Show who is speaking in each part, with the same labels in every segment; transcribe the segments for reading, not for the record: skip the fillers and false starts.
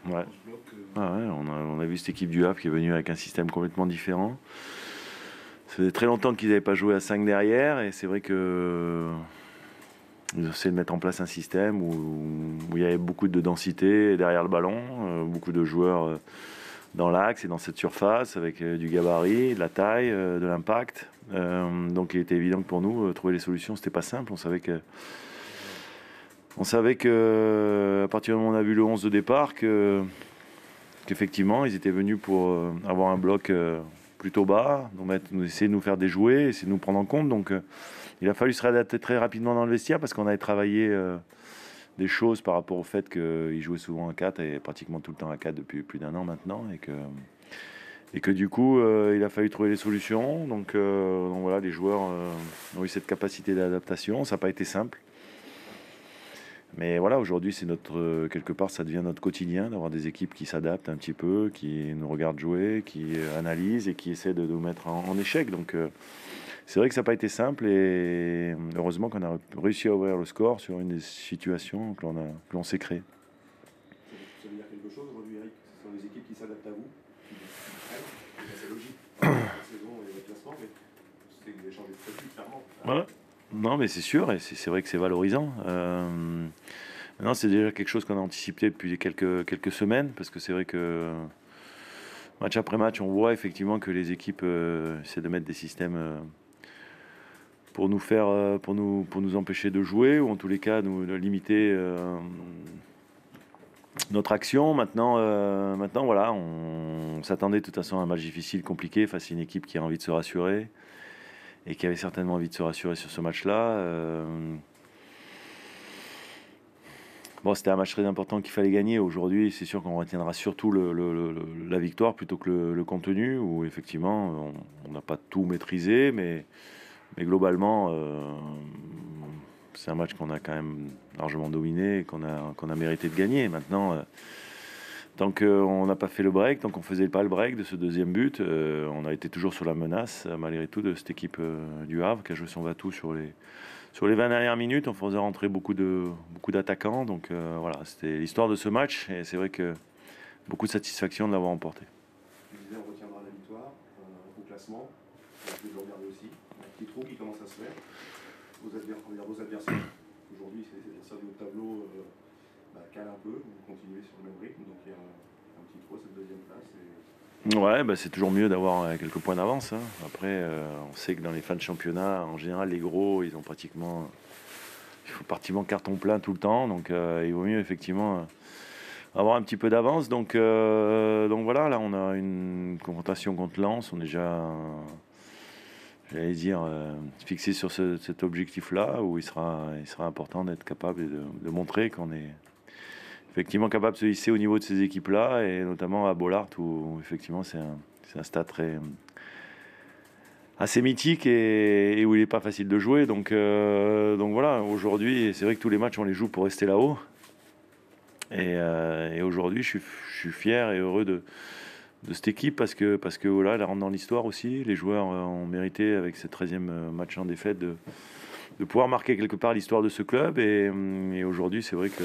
Speaker 1: Ouais.
Speaker 2: dans ce bloc.
Speaker 1: Ah ouais, on a vu cette équipe du Havre qui est venue avec un système complètement différent. Ça faisait très longtemps qu'ils n'avaient pas joué à 5 derrière et c'est vrai que ils essaient de mettre en place un système où il y avait beaucoup de densité derrière le ballon, beaucoup de joueurs dans l'axe et dans cette surface avec du gabarit, de la taille, de l'impact. Donc il était évident que pour nous, trouver les solutions, c'était pas simple. On savait que à partir du moment où on a vu le 11 de départ, qu'effectivement, ils étaient venus pour avoir un bloc plutôt bas, nous essayer de nous faire déjouer, essayer de nous prendre en compte. Donc il a fallu se réadapter très rapidement dans le vestiaire parce qu'on avait travaillé des choses par rapport au fait qu'ils jouaient souvent à 4 et pratiquement tout le temps à 4 depuis plus d'un an maintenant. Et que du coup, il a fallu trouver des solutions. Donc voilà, les joueurs ont eu cette capacité d'adaptation. Ça n'a pas été simple. Mais voilà, aujourd'hui, c'est quelque part, ça devient notre quotidien d'avoir des équipes qui s'adaptent un petit peu, qui nous regardent jouer, qui analysent et qui essaient de nous mettre en échec. Donc c'est vrai que ça n'a pas été simple et heureusement qu'on a réussi à ouvrir le score sur une des situations que l'on s'est créées.
Speaker 2: Ça veut dire quelque chose aujourd'hui, Eric? Ce sont les équipes qui s'adaptent à vous, qui prennent. C'est logique. La saison et le classement, mais c'est que vous avez changé de statut, clairement.
Speaker 1: Voilà. Non, mais c'est sûr, et c'est vrai que c'est valorisant. Non, c'est déjà quelque chose qu'on a anticipé depuis quelques semaines, parce que c'est vrai que match après match, on voit effectivement que les équipes essaient de mettre des systèmes pour nous empêcher de jouer, ou en tous les cas nous de limiter notre action. Maintenant, voilà, on s'attendait de toute façon à un match difficile, compliqué, face à une équipe qui a envie de se rassurer, et qui avait certainement envie de se rassurer sur ce match-là. Bon, c'était un match très important qu'il fallait gagner. Aujourd'hui, c'est sûr qu'on retiendra surtout la victoire plutôt que le contenu, où effectivement, on n'a pas tout maîtrisé, mais globalement, c'est un match qu'on a quand même largement dominé et qu'on a mérité de gagner. Maintenant, tant qu'on n'a pas fait le break, tant qu'on ne faisait pas le break de ce deuxième but, on a été toujours sur la menace, malgré tout, de cette équipe du Havre qui a joué son va-tout sur les 20 dernières minutes, on faisait rentrer beaucoup d'attaquants. Donc voilà, c'était l'histoire de ce match. Et c'est vrai que beaucoup de satisfaction de l'avoir emporté.
Speaker 2: Tu disais, on retiendra la victoire au classement. Vous le regardez aussi. Un petit trou qui commence à se faire. Vos adversaires. Aujourd'hui, ça du haut de tableau cale un peu. Vous continuez sur le même rythme. Donc il y a un petit trou à cette deuxième place.
Speaker 1: Ouais, bah, c'est toujours mieux d'avoir quelques points d'avance, hein. Après, on sait que dans les fins de championnat, en général, les gros, il faut pratiquement carton plein tout le temps. Donc il vaut mieux effectivement avoir un petit peu d'avance. Donc voilà, là on a une confrontation contre Lens. On est déjà, j'allais dire, fixé sur cet objectif-là, où il sera important d'être capable de montrer qu'on est effectivement capable de se hisser au niveau de ces équipes-là, et notamment à Bollaert, où effectivement c'est un stade assez mythique et où il n'est pas facile de jouer. Donc voilà, aujourd'hui, c'est vrai que tous les matchs on les joue pour rester là-haut. Et aujourd'hui, je suis fier et heureux de cette équipe parce que voilà, elle rentre dans l'histoire aussi. Les joueurs ont mérité, avec ce 13e match en défaite, de pouvoir marquer quelque part l'histoire de ce club. Et aujourd'hui, c'est vrai que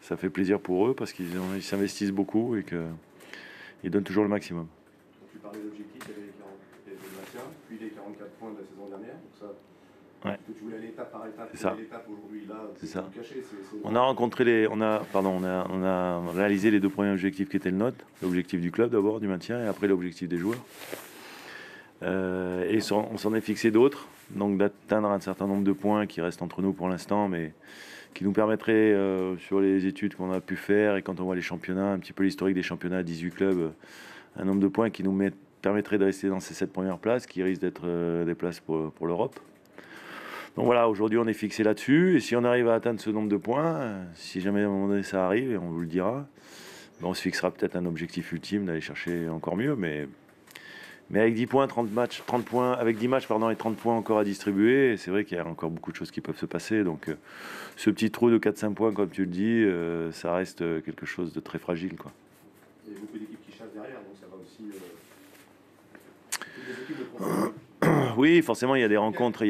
Speaker 1: ça fait plaisir pour eux parce qu'ils s'investissent beaucoup et qu'ils donnent toujours le maximum.
Speaker 2: Quand tu parlais d'objectifs, il y avait le maintien, puis les 44 points de la saison dernière. Donc ça,
Speaker 1: Ouais.
Speaker 2: que tu voulais aller étape par étape,
Speaker 1: C'est ça.
Speaker 2: l'étape aujourd'hui, là,
Speaker 1: C'est ça.
Speaker 2: caché.
Speaker 1: On a réalisé les deux premiers objectifs qui étaient le nôtre, l'objectif du club d'abord, du maintien, et après l'objectif des joueurs. Et on s'en est fixé d'autres, donc d'atteindre un certain nombre de points qui restent entre nous pour l'instant, mais qui nous permettraient, sur les études qu'on a pu faire, et quand on voit les championnats, un petit peu l'historique des championnats, 18 clubs, un nombre de points qui nous permettrait de rester dans ces 7 premières places, qui risquent d'être des places pour l'Europe. Donc voilà, aujourd'hui on est fixé là-dessus, et si on arrive à atteindre ce nombre de points, si jamais à un moment donné ça arrive, et on vous le dira, on se fixera peut-être un objectif ultime d'aller chercher encore mieux, mais avec 10 points, 30 points, avec 10 matchs et 30 points encore à distribuer, c'est vrai qu'il y a encore beaucoup de choses qui peuvent se passer. Donc ce petit trou de 4-5 points, comme tu le dis, ça reste quelque chose de très fragile, quoi.
Speaker 2: Il y a beaucoup d'équipes qui chassent derrière, donc ça va aussi. Toutes les équipes de profondeur.
Speaker 1: Oui, forcément, il y a des rencontres,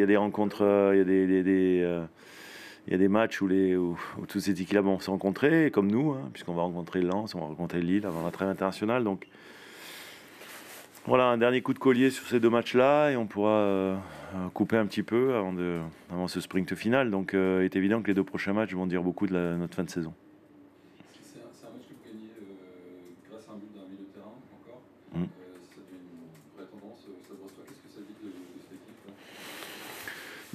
Speaker 1: il y a des matchs où tous ces équipes-là vont se rencontrer, comme nous, hein, puisqu'on va rencontrer Lens, on va rencontrer Lille avant la trêve internationale. Donc voilà, un dernier coup de collier sur ces 2 matchs-là et on pourra couper un petit peu avant ce sprint final. Donc il est évident que les 2 prochains matchs vont dire beaucoup de notre fin de saison.
Speaker 3: C'est un match que vous gagnez grâce à un but d'un milieu de terrain encore.
Speaker 1: Mm.
Speaker 3: Ça devient une vraie tendance. Ça Brestois, qu'est-ce que ça dit de cette équipe là?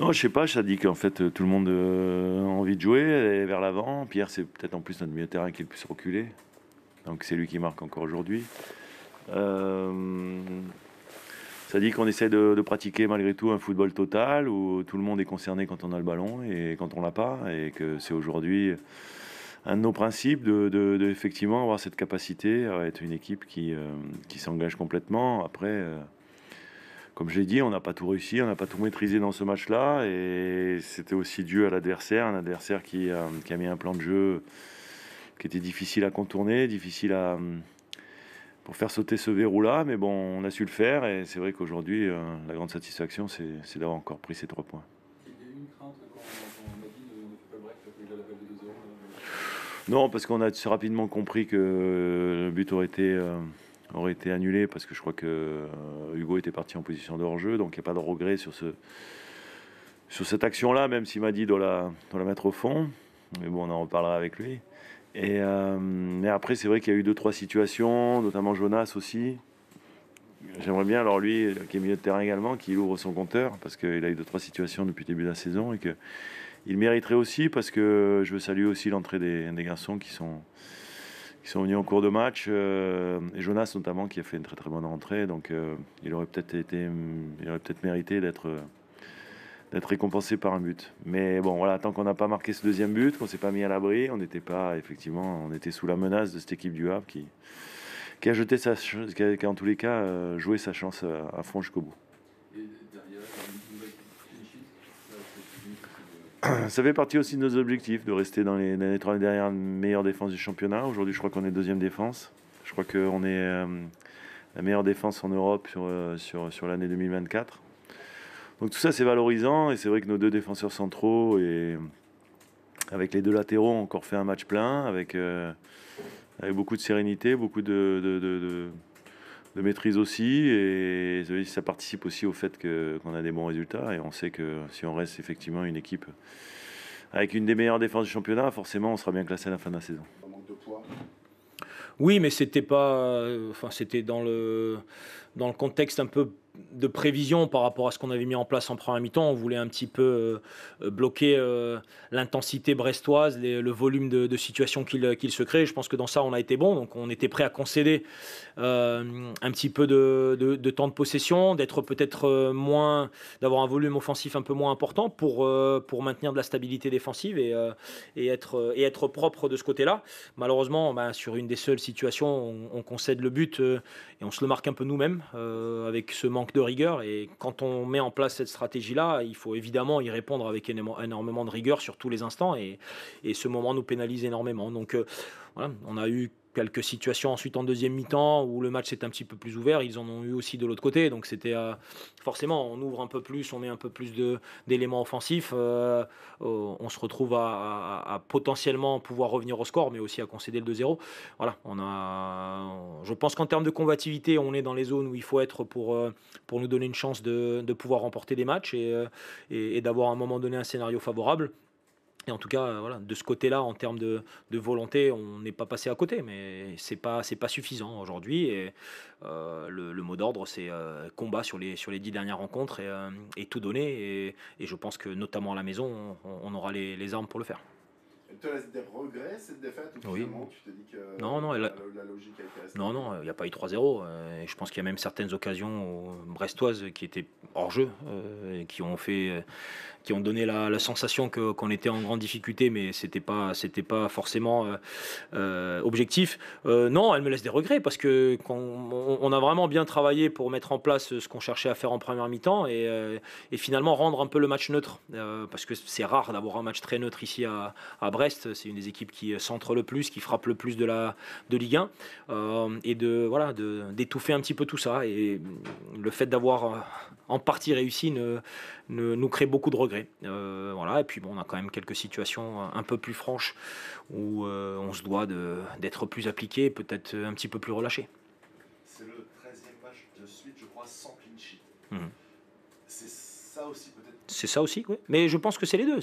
Speaker 1: Non, je sais pas, ça dit qu'en fait tout le monde a envie de jouer, aller vers l'avant. Pierre, c'est peut-être en plus notre milieu de terrain qui est le plus reculé. Donc c'est lui qui marque encore aujourd'hui. Ça dit qu'on essaie de pratiquer malgré tout un football total où tout le monde est concerné quand on a le ballon et quand on l'a pas, et que c'est aujourd'hui un de nos principes de effectivement avoir cette capacité à être une équipe qui s'engage complètement. Après, comme j'ai dit, on n'a pas tout réussi, on n'a pas tout maîtrisé dans ce match-là, et c'était aussi dû à l'adversaire, un adversaire qui a mis un plan de jeu qui était difficile à contourner, difficile pour faire sauter ce verrou-là, mais bon, on a su le faire, et c'est vrai qu'aujourd'hui, la grande satisfaction, c'est d'avoir encore pris ces 3 points.
Speaker 3: Il y a eu une crainte quand on a dit ne fais pas le break, qu'il y a la balle de 2-0
Speaker 1: Non, parce qu'on a rapidement compris que le but aurait été annulé, parce que je crois que Hugo était parti en position de hors-jeu, donc il n'y a pas de regret sur cette action-là, même s'il m'a dit de la mettre au fond. Mais bon, on en reparlera avec lui. Mais après, c'est vrai qu'il y a eu 2-3 situations, notamment Jonas aussi. J'aimerais bien, alors lui, qui est milieu de terrain également, qu'il ouvre son compteur, parce qu'il a eu 2-3 situations depuis le début de la saison, et qu'il mériterait aussi, parce que je veux saluer aussi l'entrée des garçons qui sont venus en cours de match, et Jonas notamment, qui a fait une très très bonne entrée. Donc il aurait peut-être mérité d'être récompensé par un but. Mais bon, voilà, tant qu'on n'a pas marqué ce 2e but, qu'on s'est pas mis à l'abri, on était sous la menace de cette équipe du Havre qui a jeté qui a en tous les cas joué sa chance à fond jusqu'au bout.
Speaker 3: et derrière, une nouvelle clean sheet.
Speaker 1: Ça fait partie aussi de nos objectifs, de rester dans les 3 dernières meilleures défenses du championnat. Aujourd'hui, je crois qu'on est 2e défense. Je crois qu'on est la meilleure défense en Europe sur l'année 2024. Donc tout ça, c'est valorisant, et c'est vrai que nos 2 défenseurs centraux, et avec les 2 latéraux, ont encore fait un match plein, avec beaucoup de sérénité, beaucoup de maîtrise aussi, et ça participe aussi au fait qu'on a des bons résultats, et on sait que si on reste effectivement une équipe avec une des meilleures défenses du championnat, forcément on sera bien classé à la fin de la saison.
Speaker 2: Un manque de poids.
Speaker 4: Oui, mais c'était pas, c'était dans le contexte un peu de prévision par rapport à ce qu'on avait mis en place en première mi-temps. On voulait un petit peu bloquer l'intensité brestoise, le volume de situations qu'il se crée. Je pense que dans ça, on a été bon. Donc, on était prêt à concéder un petit peu de temps de possession, d'être peut-être d'avoir un volume offensif un peu moins important pour maintenir de la stabilité défensive et être propre de ce côté-là. Malheureusement, sur une des seules situations, on concède le but et on se le marque un peu nous-mêmes avec ce manque de rigueur. Et quand on met en place cette stratégie-là, il faut évidemment y répondre avec énormément de rigueur sur tous les instants, et ce moment nous pénalise énormément. Donc voilà, on a eu quelques situations ensuite en 2e mi-temps où le match s'est un petit peu plus ouvert. Ils en ont eu aussi de l'autre côté, donc c'était forcément, on ouvre un peu plus, on met un peu plus d'éléments offensifs, on se retrouve à potentiellement pouvoir revenir au score, mais aussi à concéder le 2-0. Voilà, je pense qu'en termes de combativité, on est dans les zones où il faut être pour nous donner une chance de pouvoir remporter des matchs et d'avoir à un moment donné un scénario favorable. Et en tout cas, voilà, de ce côté-là, en termes de volonté, on n'est pas passé à côté, mais c'est pas suffisant aujourd'hui. Et le mot d'ordre, c'est combat sur les 10 dernières rencontres, et tout donner. Et je pense que notamment à la maison, on aura les armes pour le faire.
Speaker 2: Elle te laisse des regrets, cette défaite, ou
Speaker 4: Oui.
Speaker 2: finalement tu te dis que
Speaker 4: Non,
Speaker 2: la logique a été restée?
Speaker 4: Non, il n'y a pas eu 3-0. Et je pense qu'il y a même certaines occasions brestoises qui étaient hors jeu, et qui ont donné la sensation qu'on était en grande difficulté, mais c'était pas forcément objectif. Non, elle me laisse des regrets, parce que on a vraiment bien travaillé pour mettre en place ce qu'on cherchait à faire en première mi-temps, et finalement rendre un peu le match neutre, parce que c'est rare d'avoir un match très neutre ici à Brest. C'est une des équipes qui centre le plus, qui frappe le plus de Ligue 1, et d'étouffer un petit peu tout ça. Et le fait d'avoir en partie réussi nous crée beaucoup de regrets. regret. Voilà. Et puis bon, on a quand même quelques situations un peu plus franches où on se doit d'être plus appliqué, peut-être un petit peu plus relâché.
Speaker 2: C'est le 13e match de suite, je crois, sans clean sheet.
Speaker 4: Mhm.
Speaker 2: C'est ça aussi peut-être.
Speaker 4: C'est ça aussi, oui. Mais je pense que c'est les deux.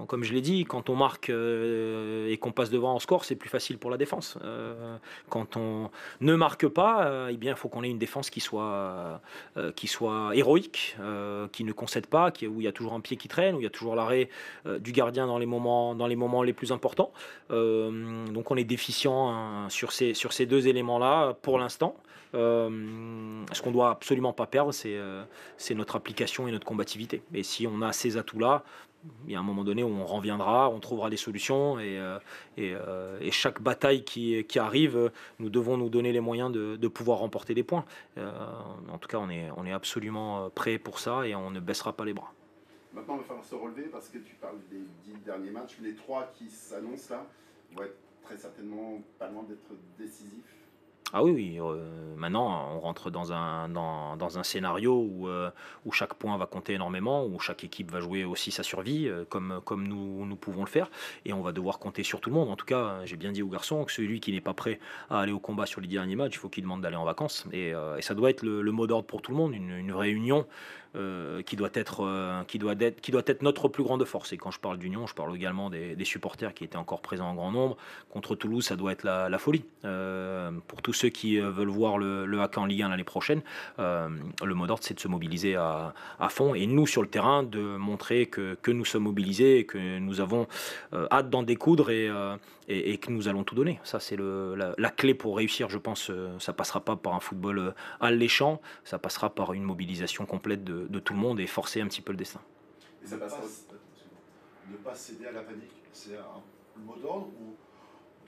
Speaker 4: Comme je l'ai dit, quand on marque et qu'on passe devant en score, c'est plus facile pour la défense. Quand on ne marque pas, eh bien, il faut qu'on ait une défense qui soit héroïque, qui ne concède pas, où il y a toujours un pied qui traîne, où il y a toujours l'arrêt du gardien dans les moments les plus importants. Donc on est déficient hein, sur ces deux éléments-là pour l'instant. Ce qu'on doit absolument pas perdre, c'est notre application et notre combativité. Et si on a ces atouts-là, il y a un moment donné où on reviendra, on trouvera des solutions et chaque bataille qui arrive, nous devons nous donner les moyens de pouvoir remporter des points. En tout cas, on est absolument prêt pour ça et on ne baissera pas les bras.
Speaker 5: Maintenant, il va falloir se relever parce que tu parles des 10 derniers matchs. Les 3 qui s'annoncent là vont être très certainement pas loin d'être décisifs.
Speaker 4: Ah oui, maintenant on rentre dans un scénario où chaque point va compter énormément, où chaque équipe va jouer aussi sa survie, comme nous pouvons le faire, et on va devoir compter sur tout le monde. En tout cas, j'ai bien dit aux garçons que celui qui n'est pas prêt à aller au combat sur les derniers matchs, il faut qu'il demande d'aller en vacances, et ça doit être le mot d'ordre pour tout le monde, une vraie union qui doit être notre plus grande force. Et quand je parle d'union, je parle également des supporters qui étaient encore présents en grand nombre. Contre Toulouse, ça doit être la folie. Pour tous ceux qui veulent voir le HAC en Ligue 1 l'année prochaine, le mot d'ordre, c'est de se mobiliser à fond. Et nous, sur le terrain, de montrer que nous sommes mobilisés, que nous avons hâte d'en découdre et que nous allons tout donner. Ça, c'est la clé pour réussir, je pense. Ça passera pas par un football alléchant, ça passera par une mobilisation complète de tout le monde et forcer un petit peu le destin.
Speaker 2: Et ça passe ne pas céder à la panique, c'est un mot d'ordre ou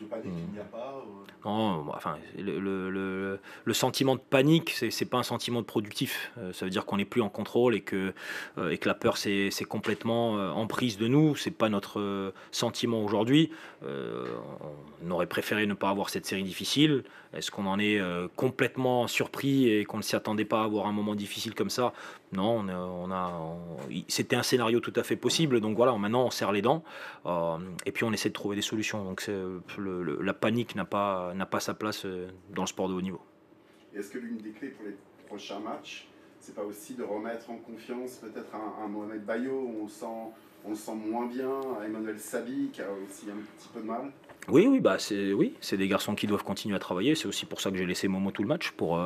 Speaker 2: de panique il n'y a pas
Speaker 4: Non, enfin, le sentiment de panique, c'est pas un sentiment de productif. Ça veut dire qu'on n'est plus en contrôle et que la peur c'est complètement en prise de nous. C'est pas notre sentiment aujourd'hui. On aurait préféré ne pas avoir cette série difficile. Est-ce qu'on en est complètement surpris et qu'on ne s'y attendait pas à avoir un moment difficile comme ça? Non, c'était un scénario tout à fait possible. Donc voilà, maintenant on serre les dents et puis on essaie de trouver des solutions. Donc la panique n'a pas sa place dans le sport de haut niveau.
Speaker 5: Est-ce que l'une des clés pour les prochains matchs, c'est pas aussi de remettre en confiance peut-être un Mohamed Bayo où on le sent moins bien, un Emmanuel Sabi qui a aussi un petit peu de mal?
Speaker 4: Oui, c'est des garçons qui doivent continuer à travailler. C'est aussi pour ça que j'ai laissé Momo tout le match, pour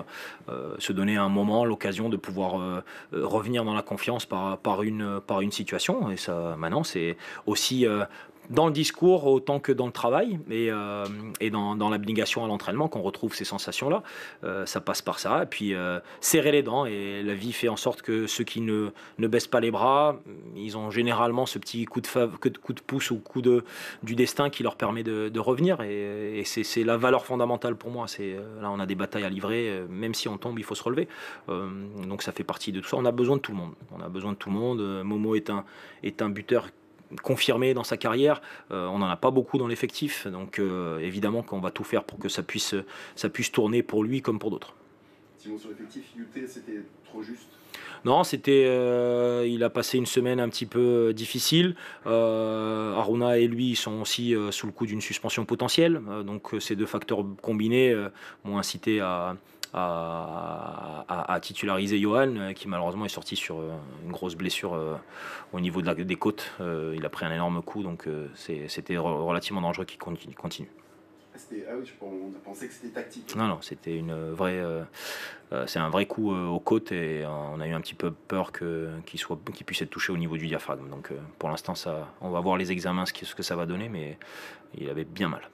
Speaker 4: se donner un moment, l'occasion de pouvoir revenir dans la confiance par une situation. Et ça, maintenant, c'est aussi dans le discours autant que dans le travail et dans l'abnégation à l'entraînement qu'on retrouve ces sensations-là. Ça passe par ça. Et puis serrer les dents. Et la vie fait en sorte que ceux qui ne baissent pas les bras, ils ont généralement ce petit coup de pouce ou coup du destin qui leur permet de revenir. Et c'est la valeur fondamentale pour moi. Là, on a des batailles à livrer. Même si on tombe, il faut se relever. Donc ça fait partie de tout ça. On a besoin de tout le monde. Momo est un buteur confirmé dans sa carrière, on n'en a pas beaucoup dans l'effectif, donc évidemment qu'on va tout faire pour que ça puisse tourner pour lui comme pour d'autres.
Speaker 5: Simon, sur l'effectif, Youté, c'était trop juste?
Speaker 4: Non, il a passé une semaine un petit peu difficile. Aruna et lui sont aussi sous le coup d'une suspension potentielle, donc ces deux facteurs combinés m'ont incité à titulariser Johan, qui malheureusement est sorti sur une grosse blessure au niveau des côtes. Il a pris un énorme coup, donc c'était relativement dangereux qu'il continue.
Speaker 5: On a pensé que c'était tactique.
Speaker 4: Non, c'était c'est un vrai coup aux côtes et on a eu un petit peu peur qu'il puisse être touché au niveau du diaphragme. Donc pour l'instant, on va voir les examens ce que ça va donner, mais il avait bien mal.